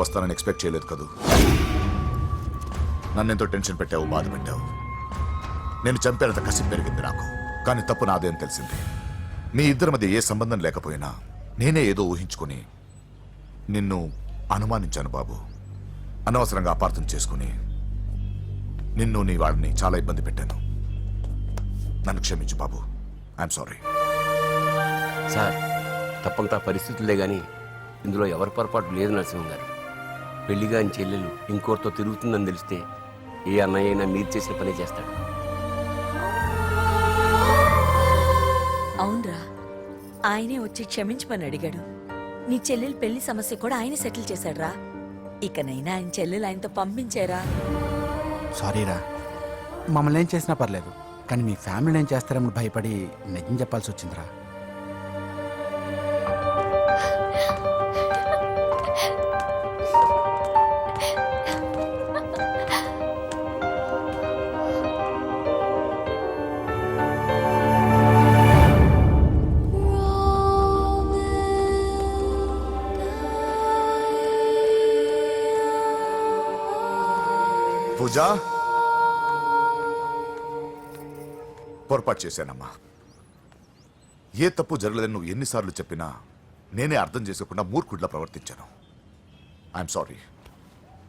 వస్తానని ఎక్స్పెక్ట్ చేయలేదు కదూ. నన్నెంతో టెన్షన్ పెట్టావు, బాధ పెట్టావు. నేను చంపేంత కసి పెరిగింది నాకు. కానీ తప్పు నాదేం తెలిసింది. మీ ఇద్దరి మధ్య ఏ సంబంధం లేకపోయినా నేనే ఏదో ఊహించుకుని నిన్ను అనుమానించాను బాబు. అనవసరంగా అపార్థం చేసుకుని నిన్ను నీ వాళ్ళని చాలా ఇబ్బంది పెట్టాను. నన్ను క్షమించు బాబు. I'm sorry. సార్, తప్పంతా పరిస్థితులే కానీ ఇందులో ఎవరి పొరపాటు లేదు నరసింహం గారు. పెళ్లిగా ఆయన చెల్లెలు ఇంకోరితో తిరుగుతుందని తెలిస్తే ఏ అన్నయ్య అయినా మీరు చేసిన పనే చేస్తాడు. అవునరా, ఆయనే వచ్చి క్షమించమని అడిగాడు. నీ చెల్లెలు పెళ్లి సమస్య కూడా ఆయన సెటిల్ చేశాడురా. ఇకనైనా ఆయన చెల్లెలు ఆయనతో పంపించారా? సారీరా, మమ్మల్ని ఏం చేసినా పర్లేదు, కానీ మీ ఫ్యామిలీని ఏం చేస్తారేమో భయపడి నిజం చెప్పాల్సి వచ్చిందిరా. పూజా, పొరపాటు చేశానమ్మా. ఏ తప్పు జరగలేదని నువ్వు ఎన్నిసార్లు చెప్పినా నేనే అర్థం చేసుకోకుండా మూర్ఖుడిలా ప్రవర్తించాను. I'm sorry.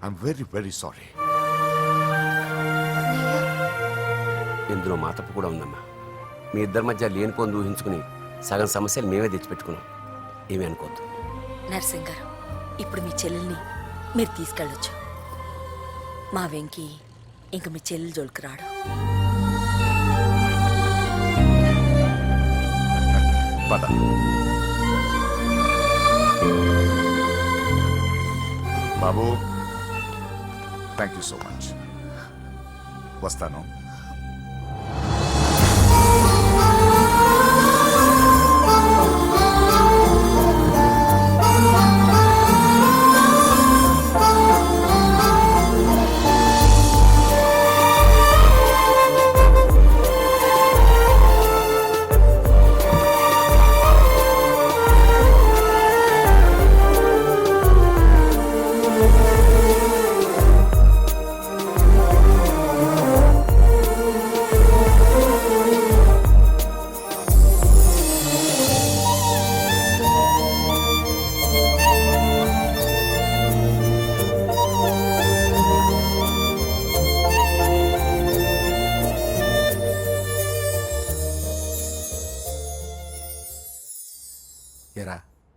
I'm very very sorry. ఇందులో మా తప్పు కూడా ఉందమ్మా. మీ ఇద్దరి మధ్య లేనిపోని ఊహించుకుని సగం సమస్యలు మేమే తెచ్చిపెట్టుకున్నాం. ఏమీ అనుకోవద్దు. నర్సింగ్ గారు, ఇప్పుడు మీ చెల్లెల్ని మీరు తీసుకెళ్ళొచ్చు. మా వెంకీ ఇంక మీ చెల్లెలు జోలికి రాడు. పద. బాబు, థ్యాంక్ యూ సో మచ్. వస్తాను. ఏరా,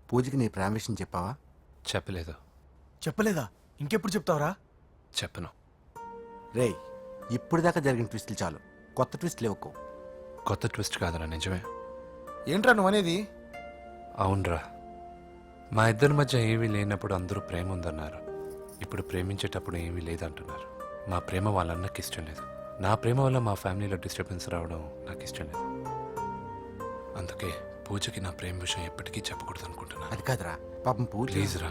పూజకి నీ ప్రేమ విషయం చెప్పావా? చెప్పలేదు. చెప్పలేదా? ఇంకెప్పుడు చెప్తావురా? చెప్పను. రేయ్, ఇప్పుడు దాకా జరిగిన ట్విస్టులు చాలు, కొత్త ట్విస్ట్ లేవుకో. కొత్త ట్విస్ట్ కాదురా, నిజమే. ఏంట్రా నువ్వు అనేది? అవునరా, మా ఇద్దరి మధ్య ఏమీ లేనప్పుడు అందరూ ప్రేమ ఉందన్నారు. ఇప్పుడు ప్రేమించేటప్పుడు ఏమీ లేదంటున్నారు. మా ప్రేమ వాళ్ళన్నకి ఇష్టం లేదు. నా ప్రేమ వల్ల మా ఫ్యామిలీలో డిస్టర్బెన్స్ రావడం నాకు ఇష్టం లేదు. అందుకే పూజకి నా ప్రేమ విషయం ఎప్పటికీ చెప్పకూడదు అనుకుంటున్నాను. అది కాదురా, పాపం పూజ. ప్లీజ్ రా,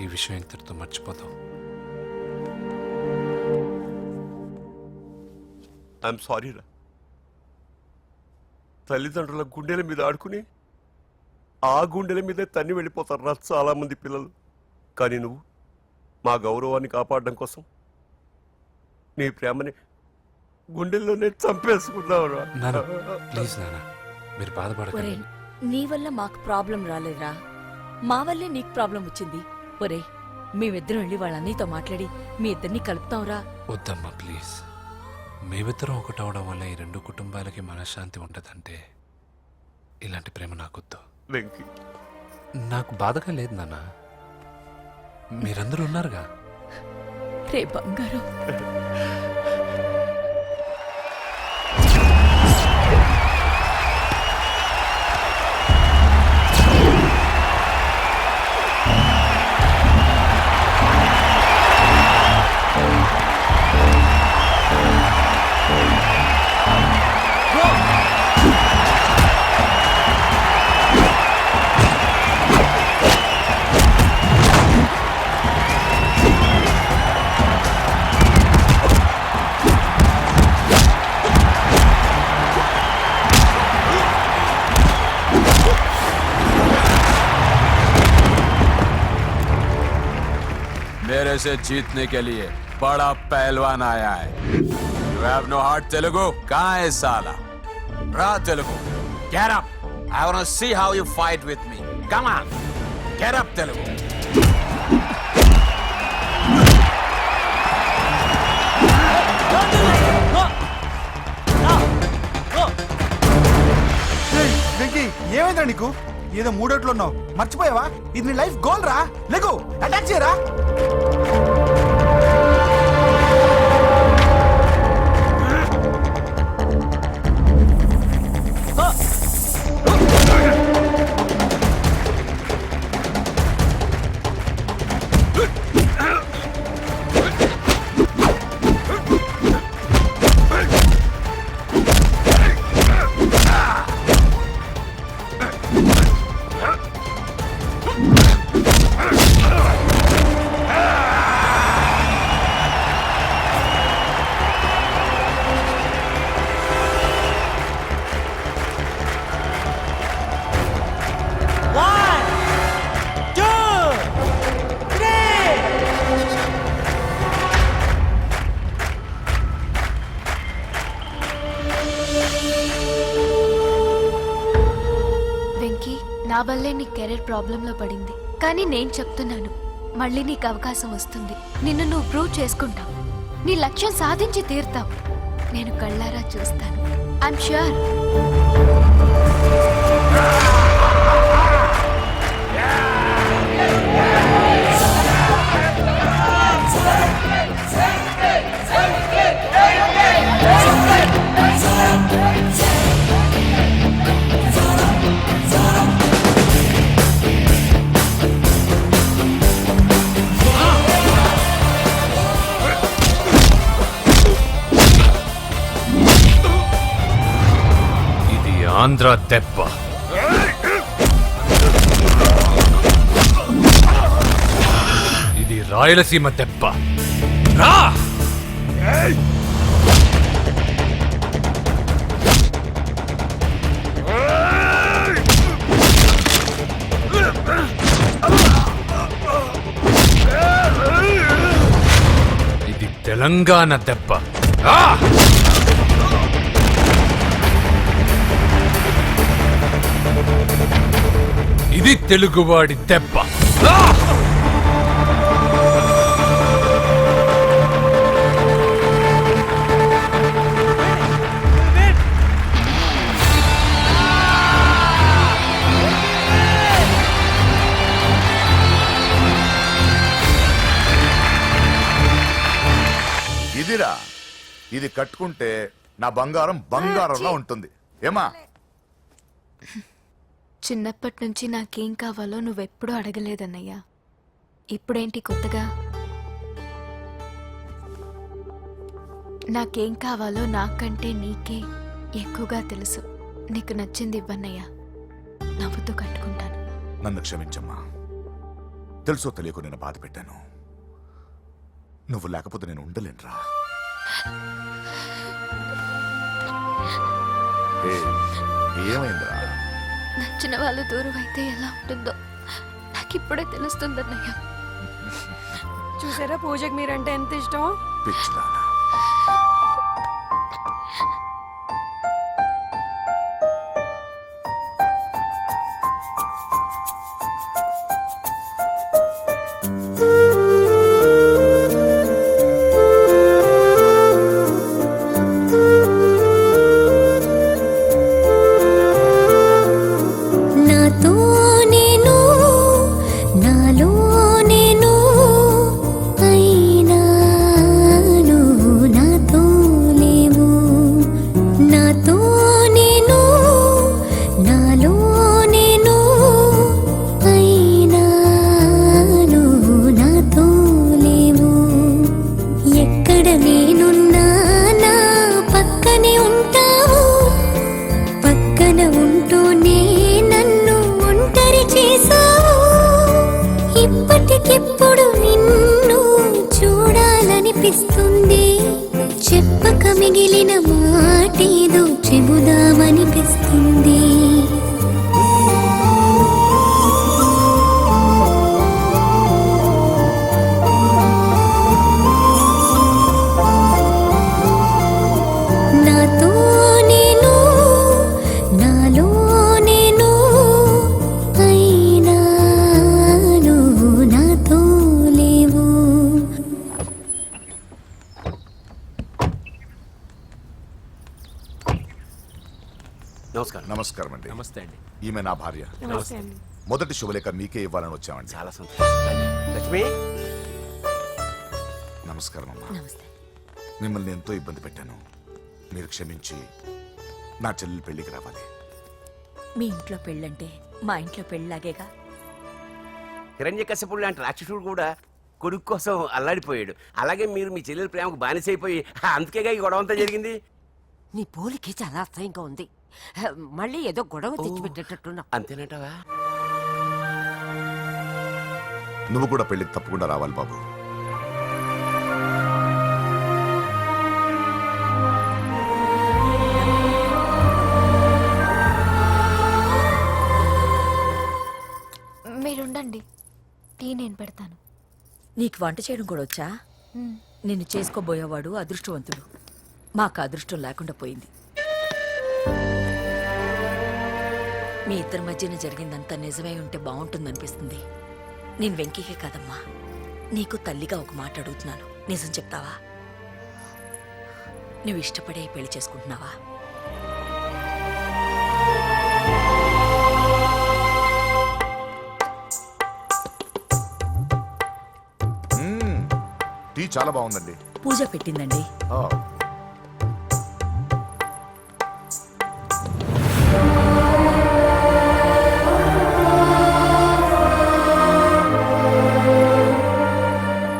ఈ విషయం ఇంతటితో మర్చిపోతాం. ఐఎమ్ సారీ రా. తల్లిదండ్రుల గుండెల మీద ఆడుకుని ఆ గుండెల మీదే తన్ని వెళ్ళిపోతారు రా చాలా మంది పిల్లలు. కానీ నువ్వు మా గౌరవాన్ని కాపాడడం కోసం నీ ప్రేమని గుండెల్లోనే చంపేసుకున్నావు రా. నాన్న, ప్లీజ్ నాన్న, మీరు ఒరే, బాధపడకండి. నీ వల్ల మాకు ప్రాబ్లం రాలేదురా, మా వల్లే నీకు ప్రాబ్లం వచ్చింది. ఒరే, మేమిద్దరం వెళ్ళి వాళ్ళ అన్నయ్యతో మాట్లాడి మీ ఇద్దరిని కలుపుతాంరా. వద్దమ్మా, ప్లీజ్. మేమిద్దరం ఒకటవడం వల్ల ఈ రెండు కుటుంబాలకి మనశ్శాంతి ఉండదంటే ఇలాంటి ప్రేమ నాకొద్దు. వెంకీ, నాకు బాధగా లేదు నాన్న, మీరందరూ ఉన్నారుగా. రే బంగారం. से जीतने के लिए बड़ा पहलवान आया है. You have no heart, Telugu? कहाँ है साला? Ra Telugu. Get up. I want to see how you fight with me. Come on. Get up, Telugu. Venky ఏమైందా నీకు? ఏదో మూడోట్లో ఉన్నావు, మర్చిపోయావా? ఇది నీ లైఫ్ గోల్ రా. లేకు, అటాక్ చేయరా. వెంకీ, నా వల్లే నీ కెరీర్ ప్రాబ్లంలో పడింది. కానీ నేను చెప్తున్నాను, మళ్ళీ నీకు అవకాశం వస్తుంది. నిన్ను నువ్వు ప్రూవ్ చేసుకుంటావు. నీ లక్ష్యం సాధించి తీరుతావు. నేను కళ్ళారా చూస్తాను. I'm sure. ఆంధ్ర దెబ్బ. ఇది రాయలసీమ దెబ్బ. రా! ఇది తెలంగాణ దెబ్బ. రా! ఇది తెలుగువాడి దెబ్బ. ఇదిరా, ఇది కట్టుకుంటే నా బంగారం బంగారంలో ఉంటుంది. ఏమా? చిన్నప్పటి నుంచి నాకేం కావాలో నువ్వెప్పుడూ అడగలేదన్నయ్యా. ఇప్పుడేంటి కొత్తగా? నాకేం కావాలో నాకంటే నీకే ఎక్కువగా తెలుసు. నీకు నచ్చింది ఇవ్వన్నయ్యా, నవ్వుతూ కట్టుకుంటాను. నన్ను క్షమించమ్మా. తెలుసో తెలియకు నేను బాధ పెట్టాను. నువ్వు లేకపోతే నేను ఉండలేనురా. ఏమైందిరా? నచ్చిన వాళ్ళు దూరం అయితే ఎలా ఉంటుందో నాకిప్పుడే తెలుస్తుందన్నయ్య. చూసారా పూజకి మీరంటే ఎంత ఇష్టమో? పిచ్చిదానా. ఇప్పటికిప్పుడు నిన్ను చూడాలనిపిస్తుంది. చెప్పక మిగిలిన మాటేదో చెబుదామనిపిస్తుంది. నమస్కారం. నమస్కారం అండి. నమస్తే అండి. ఈమె నా భార్య. మొదటి శుభలేఖ మీకే ఇవ్వాలని వచ్చామండి. చాలా సంతోషం. లక్ష్మి, నమస్కారం అమ్మా. నమస్తే. మిమ్మల్ని ఎంతో ఇబ్బంది పెట్టాను. మీరు క్షమించి నా చెల్లెలి పెళ్లికి రావాలి. మీ ఇంట్లో పెళ్ళంటే మా ఇంట్లో పెళ్ళలాగేగా. హిరణ్యకశిపుడు లాంటి రాక్షసుడు కూడా కొడుకు కోసం అల్లాడిపోయాడు. అలాగే మీరు మీ చెల్లెల ప్రేమకు బానిసైపోయి అందుకేగా ఈ గొడవ అంతా జరిగింది. నీ పోలికి చాలా అసహ్యంగా ఉంది. మళ్ళీ ఏదో గొడవ తెచ్చిపెట్టేటట్టున్నా. అంతేనంటావా? నువ్వు కూడా పెళ్లికి తప్పకుండా రావాలి బాబు. మీరుండండి, టీ నేను పెడతాను. నీకు వంట చేయడం కూడా వచ్చా? నిన్ను చేసుకోబోయేవాడు అదృష్టవంతుడు. మాకు అదృష్టం లేకుండా పోయింది. మీ ఇద్దరి మధ్యన జరిగిందంతా నిజమై ఉంటే బాగుంటుందనిపిస్తుంది. నేను వెంకీకే కదమ్మా, నీకు తల్లిగా ఒక మాట అడుగుతున్నాను. నిజం చెప్తావా? నువ్వు ఇష్టపడే ఈ పెళ్లి చేసుకుంటున్నావా? టీ చాలా బాగుందండి. పూజ పెట్టిందండి. ఆ,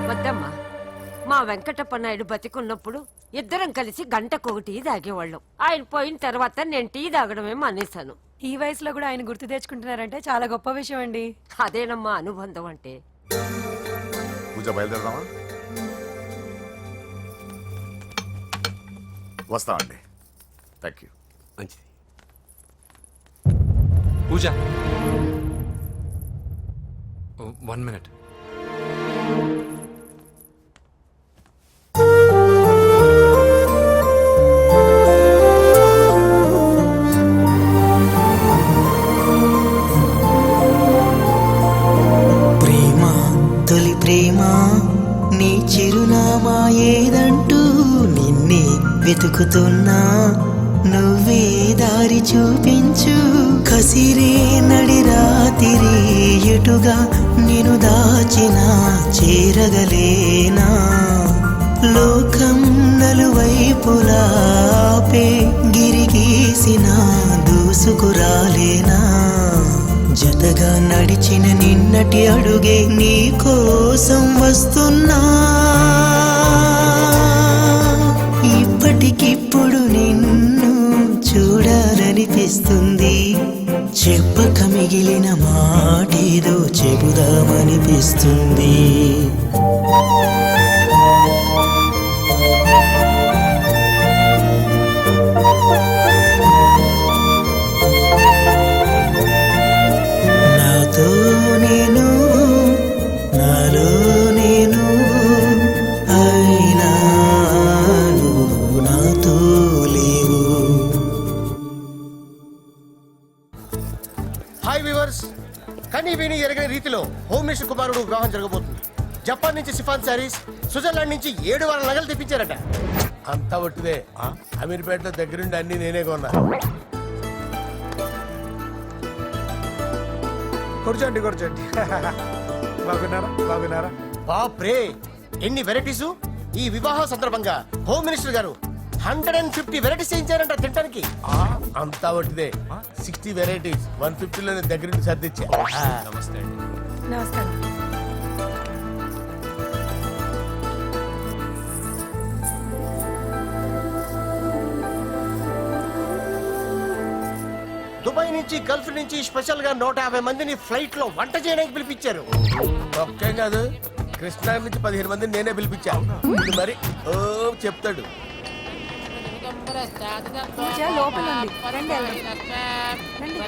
వద్దమ్మా, మా వెంకటప్ప నాయుడు బతికున్నప్పుడు ఇద్దరం కలిసి గంటకు టీ తాగేవాళ్ళం. ఆయన పోయిన తర్వాత నేను టీ తాగడమే మానేశాను. ఈ వయసులో కూడా ఆయన గుర్తు తెచ్చుకుంటున్నారంటే చాలా గొప్ప విషయం అండి. అదేనమ్మా అనుబంధం అంటే. పూజ బయలుదేరదామా? వస్తామండి. Thank you. మంచిది. పూజ 1 minute. ప్రేమ తొలి ప్రేమ నీ చిరునామా ఏదంటూ నిన్నే వెతుకుతున్నా, నువ్వే దారి చూపించు. కసిరే నడి రాతిరి ఎటుగా నేను దాచినా చేరగలేనా, లోకం నలువైపులాపే గిరిగీసిన దూసుకురాలేనా, జతగా నడిచిన నిన్నటి అడుగే నీ కోసం వస్తున్నా, ఇప్పటికిప్పుడు నిన్ను చూడాలనిపిస్తుంది, చెప్పక మిగిలిన మాటేదో చెబుదామనిపిస్తుంది. నాతో నేను నాలో నేను అయినా నువ్వు నాతో లేవు. హాయ్ వ్యూవర్స్, కనీ విని ఎరగని రీతిలో హోమ్ మినిస్టర్ కుమారుడు వివాహం జరగబోతుంది. జపాన్ నుంచి సిఫాన్ శారీస్, స్విట్జర్లాండ్ నుంచి 7 వారాల నగలు తెప్పించారట. అంతా ఒట్టిదే. అమీర్పేటలో దగ్గరుండి అన్ని నేనే కొన్నా. కూర్చోండి కూర్చోండి. బాగున్నారా? బాప్రే, ఎన్ని వెరైటీస్! ఈ వివాహం సందర్భంగా హోమ్ మినిస్టర్ గారు 150 వెరైటీస్ చేయించారంట తినడానికి. అంతా ఒట్టిదే. 60 వెరైటీస్ 150లో దగ్గరుండి సర్దిచ్చా. నమస్తే అండి. నమస్కారం. దుబాయ్ నుంచి గల్ఫ్ నుంచి స్పెషల్ గా 150 మందిని ఫ్లైట్ లో వంట చేయడానికి పిలిపించారు. ఒక్కేం కాదు, కృష్ణా నుంచి 15 మందిని నేనే పిలిపించాను. ఇది మరి ఓ చెప్తాడు. పూజ లోపల ఉంది. రండి, వెళ్దాం. రండి.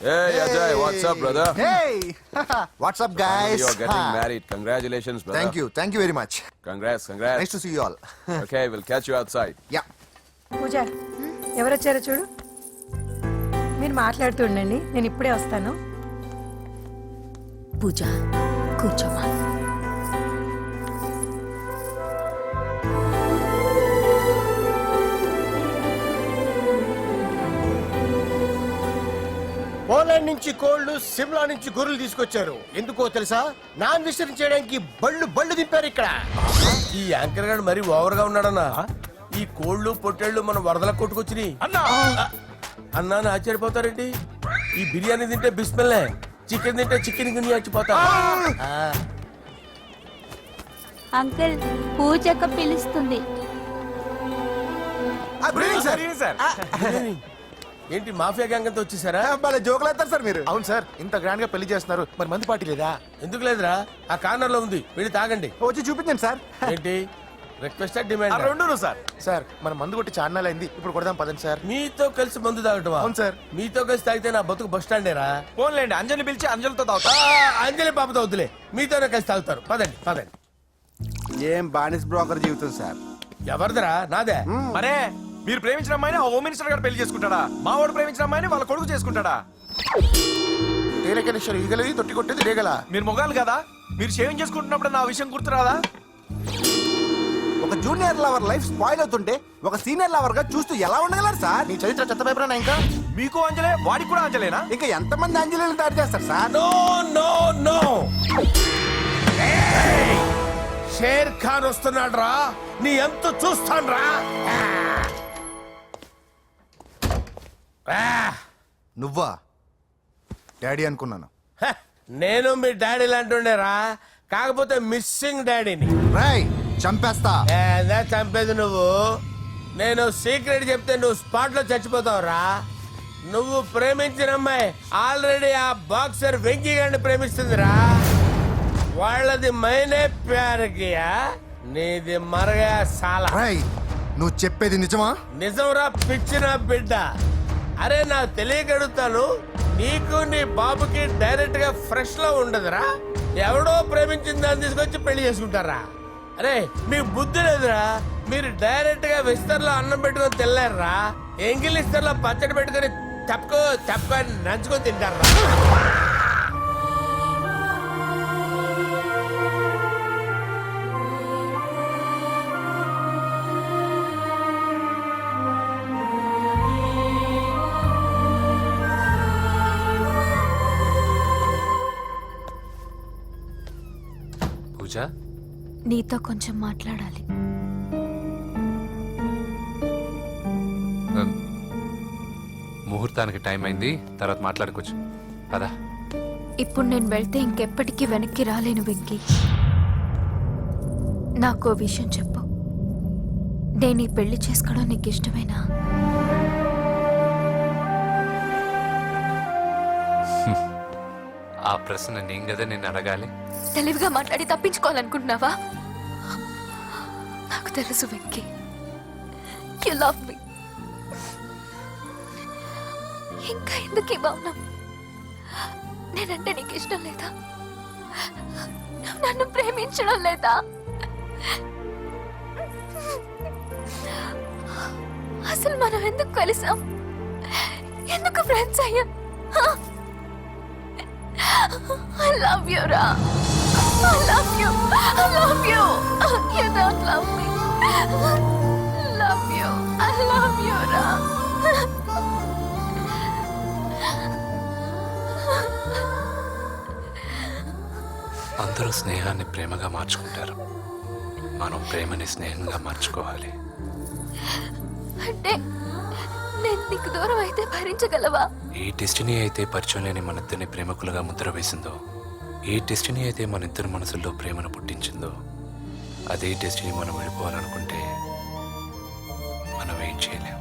Hey Ajay, what's up, brother? Hey, what's up, guys? You're getting married. Congratulations, brother. Thank you very much. Congrats. Nice to see you all. Okay, we'll catch you outside. Yeah. పూజ, ఎవరొచ్చారో చూడు. మీరు మాట్లాడుతూ ఉండండి, నేను ఇప్పుడే వస్తాను. పూజ, కూర్చోమా. పోలాండ్ నుంచి కోళ్లు, సిమ్లా నుంచి గొర్రెలు తీసుకొచ్చారు. ఎందుకో తెలుసా? నాన్ వెజిటేరియన్ చేయడానికి బళ్ళు దింపారు ఇక్కడ. ఈ యాంకర్ గారు మరీ ఓవర్ గా ఉన్నాడన్నా. ఈ కోళ్లు పొట్టేళ్లు మన వరదల కొట్టుకొచ్చినాయి అన్నా ఆశ్చర్యపోతారేంటి? ఈ బిర్యానీ తింటే బిస్మిల్లే, చికెన్ తింటే చికెన్ గిన్నె చచ్చిపోతా. అంకుల్ పూజక్క పిలుస్తుంది. ఏంటి మాఫియా గ్యాంగ్ అంతా వచ్చేసారా? జోకులు వేస్తారు సార్ మీరు. అవును సార్, ఇంత గ్రాండ్ గా పెళ్లి చేస్తున్నారు, మరి మంది పార్టీ లేదా? ఎందుకు లేదురా? ఆ కార్నర్ లో ఉంది, వెళ్ళి తాగండి. వచ్చి చూపించండి సార్. ఏంటి రిక్వెస్ట్ డిమాండ్? రెండు సార్. సార్ మన మందు కొట్టి చాన్నాలు అయింది, ఇప్పుడు కొడదాం పదండి సార్. మీతో కలిసి మందు తాగటమా? అవును సార్. మీతో కలిసి తాగితే నా బతుకు బస్ స్టాండేరా? ఫోన్లేండి, అంజలి పిలిచి అంజలితో తాగుతా. అంజలి పాపతో వద్దులే, మీతోనే కలిసి తాగుతారు. పదండి పదండి. ఏం బానిస్ బ్రోకర్ జీవితం సార్. ఎవరిదిరా? నాదే. మరే మీరు ప్రేమించిన అమ్మాయిని ఆ హోమ్ మినిస్టర్ గారు పెళ్లి చేసుకుంటాడా? మా వాడు ప్రేమించిన అమ్మాయిని వాళ్ళ కొడుకు చేసుకుంటాడా? తేలికనేశ్వరు ఈగలది తొట్టి కొట్టేది రేగల. మీరు మొగాలు కదా, మీరు షేవింగ్ చేసుకుంటున్నప్పుడు నా విషయం గుర్తురాదా? ఒక జూనియర్ లవర్ లైఫ్ స్పాయిల్ అవుతుంటే ఒక సీనియర్ లవర్ గా చూస్తూ ఎలా ఉండగలరు సార్? నీ చరిత్ర చెత్త పేపరేనా? ఇంకా మీకు అంజలే, వాడికి కూడా అంజలేనా? ఇంకా ఎంతమంది అంజలిని దాడి చేస్తారు sir? No no no, Sher Khan వస్తున్నాడు రా, నీ ఎంత చూస్తాను రా. నువ్వా డాడీ అనుకున్నాను. నేను మీ డాడీ లాంటుండేరా, కాకపోతే మిస్సింగ్ డాడీని. రాయ్ చంపేస్తా. చంపేది నువ్వు. నేను సీక్రెట్ చెప్తే నువ్వు స్పాట్ లో చచ్చిపోతావురా. నువ్వు ప్రేమించిన అమ్మాయి ఆల్రెడీ ఆ బాక్సర్ వెంకీ గారిని ప్రేమిస్తుందిరా. వాళ్ళది మైనే ప్యార్ కియా, నీది మరగా సాలా. రాయ్ నువ్వు చెప్పేది నిజమా? నిజంరా పిచ్చిన బిడ్డ. అరే నాకు తెలియగడుగుతాను, నీకు నీ బాబుకి డైరెక్ట్ గా ఫ్రెష్ లో ఉండదురా. ఎవడో ప్రేమించిన దాన్ని తీసుకొచ్చి పెళ్లి చేసుకుంటారా? అరే మీకు బుద్ధి లేదురా. మీరు డైరెక్ట్ గా విస్తర్లో అన్నం పెట్టుకొని తినలేరురా. ఎంగిల్ ఇస్తర్లో పచ్చడి పెట్టుకొని తప్పుకొని నంచుకొని తింటారా. పూజ, నీతో కొంచెం మాట్లాడాలి. ముహూర్తానికి టైం అయింది, తర్వాత మాట్లాడుకోవచ్చు. పదా. ఇప్పుడు నేను వెళ్తే ఇంకెప్పటికీ వెనక్కి రాలేను వెంకీ. నాకు విషయం చెప్పు, నేను ఈ పెళ్లి చేసుకోవడం నీకు ఇష్టమేనా? ఆ ప్రశ్న నేను కదా నిన్ను అడగాలి. తెలివిగా మాట్లాడి తప్పించుకోవాలనుకుంటున్నావా? నాకు తెలుసు వెంకీ, యు లవ్ మీ. ఇంకా ఎందుకు ఈ మౌనం? నేనంటే నీకు ఇష్టం లేదా? నువ్వు నన్ను ప్రేమించడం లేదా? అసలు మనం ఎందుకు కలిసాం? ఎందుకు ఫ్రెండ్స్ అయ్యాం? I love you, Ra. I love you. I love you. You don't love me. Love you. I love you, Ra. అందరూ స్నేహాన్ని ప్రేమగా మార్చుకుంటారు, మనం ప్రేమని స్నేహంగా మార్చుకోవాలి. అంటే నేను నీకు దూరం అయితే భరించగలవా? ఏ డెస్టినీ అయితే పరిచయం లేని మన ఇద్దరిని ప్రేమికులుగా ముద్ర వేసిందో, ఏ డెస్టినీ అయితే మన ఇద్దరి మనసుల్లో ప్రేమను పుట్టించిందో, అదే డెస్టినీ మనం వెళ్ళిపోవాలనుకుంటే మనం ఏం చేయలేం.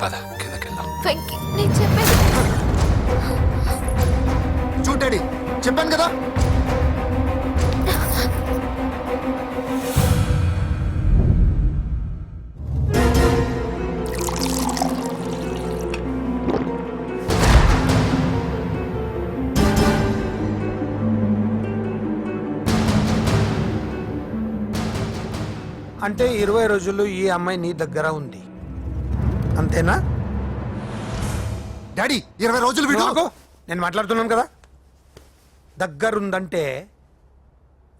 పద కిందకెళ్దాం. వెంకీ, నేను చెప్పేది చూడండి, చెప్పాను కదా. అంటే 20 రోజుల్లో ఈ అమ్మాయి నీ దగ్గర ఉంది, అంతేనా? డాడీ 20 రోజులు నేను మాట్లాడుతున్నాను కదా. దగ్గరుందంటే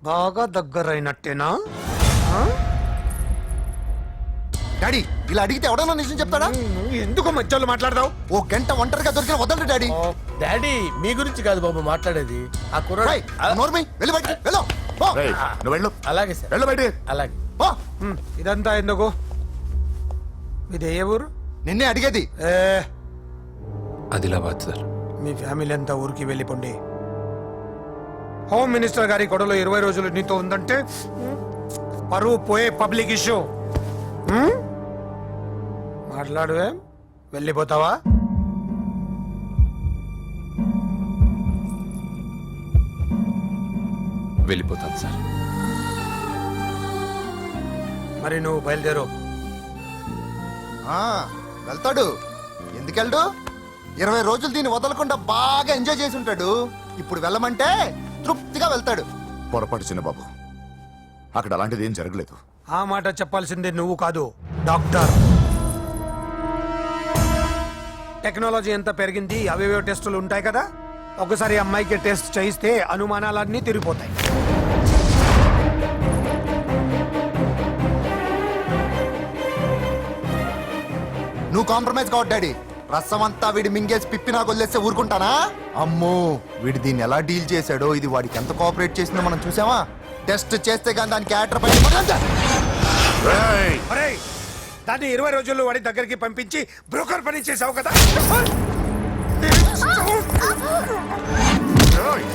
బాగా దగ్గరైనట్టేనా? డాడీ ఇలా అడిగితే ఎవడన్నా నిజం చెప్తాడా? నువ్వు ఎందుకు మధ్యలో మాట్లాడదావు? ఓ గంట ఒంటరిగా దొరికిన వదలండి డాడీ. డాడీ మీ గురించి కాదు బాబు మాట్లాడేది ఆ కుర్రాడు. రేయ్, నోర్మి వెళ్ళి బయటికి వెళ్ళు. పో. రేయ్, నువ్వు వెళ్ళు. అలాగే సార్, వెళ్ళు బయటికి. అలాగే. పో. ఇదంతా ఎందుకు? మీది ఏ ఊరు? నిన్నే అడిగేది. ఏ, ఆదిలాబాద్ సార్. మీ ఫ్యామిలీ అంతా ఊరికి వెళ్ళిపోండి. హోమ్ మినిస్టర్ గారి గొడవలో 20 రోజులు నీతో ఉందంటే పరువు పోయే పబ్లిక్ ఇష్యూ. మాట్లాడువే, వెళ్ళిపోతావా? వెళ్ళిపోతాను సార్. మరి నువ్వు బయలుదేరు. ఆ, వెళ్తాడు. ఎందుకెళ్ళడు? 20 రోజులు దీన్ని వదలకుండా బాగా ఎంజాయ్ చేసి ఉంటాడు. ఇప్పుడు వెళ్ళమంటే తృప్తిగా వెళ్తాడు. పొరపాటు చిన్న బాబు, అక్కడ అలాంటిది ఏం జరగలేదు. ఆ మాట చెప్పాల్సిందే నువ్వు కాదు, డాక్టర్. టెక్నాలజీ ఎంత పెరిగింది, అవేవో టెస్టులు ఉంటాయి కదా. ఒకసారి అమ్మాయికి టెస్ట్ చేయిస్తే అనుమానాలన్నీ తిరిగిపోతాయి. నువ్వు కాంప్రమైజ్ కావద్దు డాడీ. రసం అంతా వీడి మింగేసి పిప్పి నాకు వదిలేస్తే ఊరుకుంటానా? అమ్మో, వీడు దీన్ని ఎలా డీల్ చేశాడో, ఇది వాడికి ఎంత కోఆపరేట్ చేసిందో మనం చూసావా? టెస్ట్ చేస్తే కానీ దానికి యాటర్ పై రేయ్, ఒరేయ్, దాన్ని 20 రోజుల్లో వాడి దగ్గరికి పంపించి బ్రోకర్ పని చేసావు కదా. రేయ్.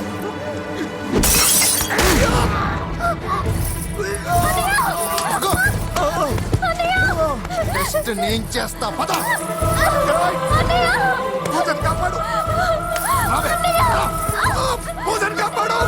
టెస్ట్ నేను చేస్తా. పద. పూజని కాపాడు. రావే. రా. పూజని కాపాడు.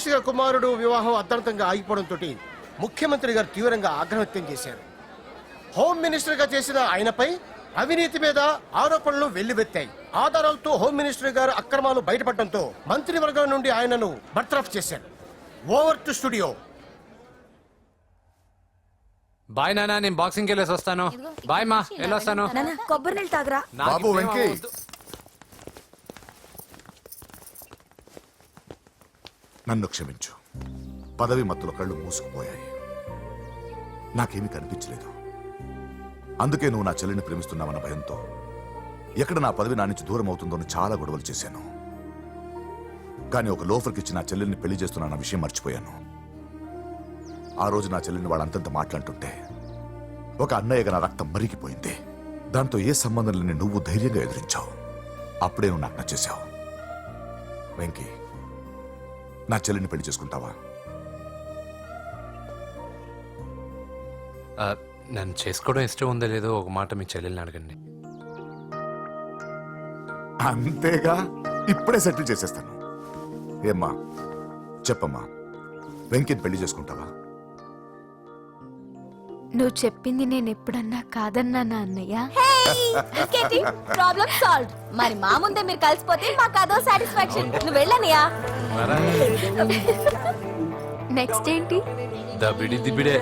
మినిస్టర్ గారి కుమారుడు వివాహం అర్థాంతంగా ఆగిపోవడంతో ముఖ్యమంత్రి గారు తీవ్రంగా ఆగ్రహం వ్యక్తం చేశారు. హోమ్ మినిస్టర్ గా చేసిన ఆయనపై అవినీతి మీద ఆరోపణలు వెల్లువెత్తాయి. ఆధారాలతో హోమ్ మినిస్టర్ గారు అక్రమాలు బయటపడడంతో మంత్రివర్గం నుండి ఆయనను బర్తరఫ్ చేశారు. Over to studio. బాయ్ నాన్న, నేను బాక్సింగ్కి వెళ్ళేసి వస్తాను. బాయ్ మా, వెళ్ళొస్తాను. నాన్న కొబ్బరి నీళ్ళు తాగరా. నాకు బాబు, ఇప్పుడేం వెంకీ. అవ్వద్దు. నన్ను క్షమించు. పదవి మత్తులో కళ్ళు మూసుకుపోయాయి. నాకేమీ కనిపించలేదు. అందుకే నువ్వు నా చెల్లిని ప్రేమిస్తున్నావన్న భయంతో ఎక్కడ నా పదవి నా నుంచి దూరం అవుతుందో అని చాలా గొడవలు చేశాను. కానీ ఒక లోఫర్కి ఇచ్చి నా చెల్లెల్ని పెళ్లి చేస్తున్నా విషయం మర్చిపోయాను. ఆ రోజు నా చెల్లెల్ని వాళ్ళంతంత మాట్లాడుతుంటే ఒక అన్నయ్యగా నా రక్తం మరిగిపోయింది. దాంతో ఏ సంబంధం లేని నువ్వు ధైర్యంగా ఎదిరించావు. అప్పుడే నువ్వు నాకు నచ్చేశావు. వెంకీ, నా చెల్లిని పెళ్లి చేసుకుంటావా? నన్ను చేసుకోవడం ఇష్టం ఉందో లేదో ఒక మాట మీ చెల్లెల్ని అడగండి. అంతేగా, ఇప్పుడే సెటిల్ చేసేస్తాను. ఏమ్మా చెప్పమ్మా, వెంకీని పెళ్లి చేసుకుంటావా? నువ్వు చెప్పింది నేను ఎప్పుడన్నా కాదన్నానా అన్నయ్య? Problem solve. మరి మా ముందే మీరు కలిసిపోతే మాకు అదో సాటిస్ఫాక్షన్. నువ్వు వెళ్ళనియా? నెక్స్ట్ ఏంటి? దబిడి దిబిడే.